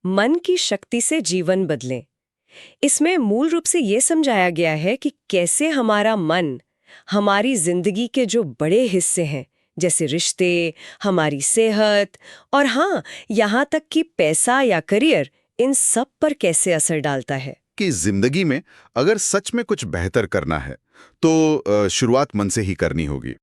मन की शक्ति से जीवन बदलें। इसमें मूल रूप से ये समझाया गया है कि कैसे हमारा मन हमारी जिंदगी के जो बड़े हिस्से हैं, जैसे रिश्ते, हमारी सेहत और हाँ, यहाँ तक कि पैसा या करियर, इन सब पर कैसे असर डालता है। कि जिंदगी में अगर सच में कुछ बेहतर करना है तो शुरुआत मन से ही करनी होगी।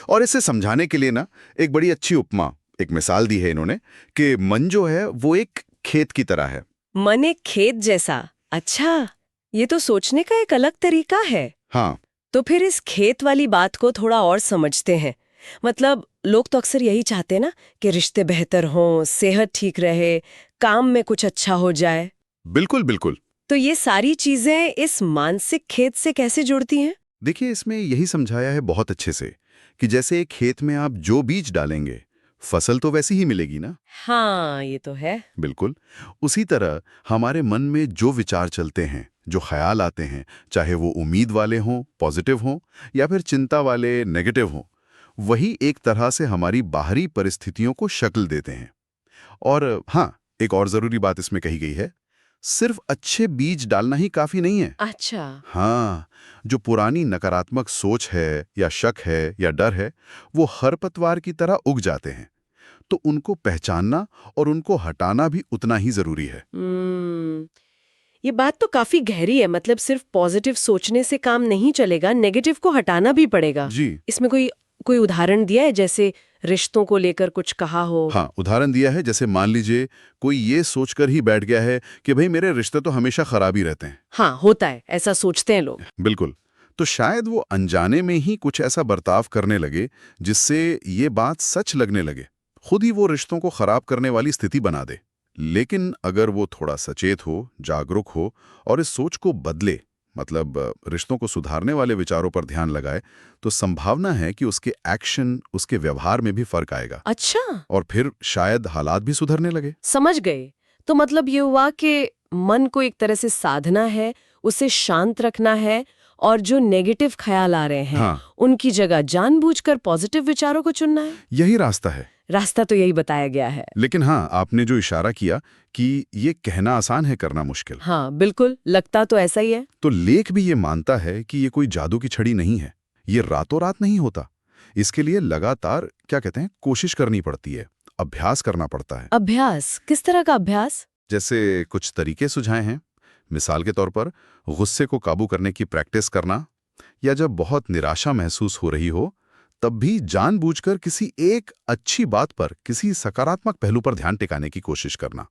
और इसे समझाने के लिए ना एक बड़ी अच्छी उपमा, एक मिसाल दी है इन्होंने कि मन जो है वो एक खेत की तरह है। मन एक खेत जैसा? अच्छा, ये तो सोचने का एक अलग तरीका है। हाँ, तो फिर इस खेत वाली बात को थोड़ा और समझते हैं। मतलब लोग तो अक्सर यही चाहते हैं ना कि रिश्ते बेहतर हों, सेहत ठीक रहे, काम में कुछ अच्छा हो जाए। बिल्कुल बिल्कुल। तो ये सारी चीजें इस मानसिक खेत से कैसे जुड़ती हैं? देखिए, इसमें यही समझाया है बहुत अच्छे से कि जैसे एक खेत में आप जो बीज डालेंगे, फसल तो वैसी ही मिलेगी ना। हाँ, ये तो है। बिल्कुल। उसी तरह हमारे मन में जो विचार चलते हैं, जो ख्याल आते हैं, चाहे वो उम्मीद वाले हों, पॉजिटिव हों, या फिर चिंता वाले, नेगेटिव हों, वही एक तरह से हमारी बाहरी परिस्थितियों को शक्ल देते हैं। और हाँ, एक और जरूरी बात इसमें कही गई है, सिर्फ अच्छे बीज डालना ही काफी नहीं है। अच्छा। हाँ, जो पुरानी नकारात्मक सोच है या शक है या डर है, वो खरपतवार की तरह उग जाते हैं। तो उनको पहचानना और उनको हटाना भी उतना ही जरूरी है। हम्म, ये बात तो काफी गहरी है। मतलब सिर्फ पॉजिटिव सोचने से काम नहीं चलेगा, नेगेटिव को हटाना भी पड़ेगा। जी इसमें कोई कोई उदाहरण दिया है, जैसे रिश्तों को लेकर कुछ कहा हो? हाँ, उदाहरण दिया है। जैसे मान लीजिए कोई ये सोचकर ही बैठ गया है कि भाई मेरे रिश्ते तो हमेशा खराब ही रहते हैं। हाँ, होता है, ऐसा सोचते हैं लोग। बिल्कुल। तो शायद वो अनजाने में ही कुछ ऐसा बर्ताव करने लगे जिससे ये बात सच लगने लगे, खुद ही वो रिश्तों को खराब करने वाली स्थिति बना दे। लेकिन अगर वो थोड़ा सचेत हो, जागरूक हो और इस सोच को बदले, मतलब रिश्तों को सुधारने वाले विचारों पर ध्यान लगाए, तो संभावना है कि उसके एक्शन, उसके व्यवहार में भी फर्क आएगा। अच्छा, और फिर शायद हालात भी सुधरने लगे। समझ गए। तो मतलब ये हुआ कि मन को एक तरह से साधना है, उसे शांत रखना है, और जो नेगेटिव ख्याल आ रहे हैं, हाँ, उनकी जगह जानबूझकर पॉजिटिव विचारों को चुनना है। यही रास्ता है। रास्ता तो यही बताया गया है। लेकिन हाँ, आपने जो इशारा किया कि ये कहना आसान है, करना मुश्किल। हाँ, बिल्कुल, लगता तो ऐसा ही है। तो लेख भी ये मानता है कि ये कोई जादू की छड़ी नहीं है, ये रातों रात नहीं होता। इसके लिए लगातार, क्या कहते हैं, कोशिश करनी पड़ती है, अभ्यास करना पड़ता है। अभ्यास? किस तरह का अभ्यास? जैसे कुछ तरीके सुझाए हैं। मिसाल के तौर पर गुस्से को काबू करने की प्रैक्टिस करना, या जब बहुत निराशा महसूस हो रही हो तब भी जानबूझकर किसी एक अच्छी बात पर, किसी सकारात्मक पहलू पर ध्यान टिकाने की कोशिश करना।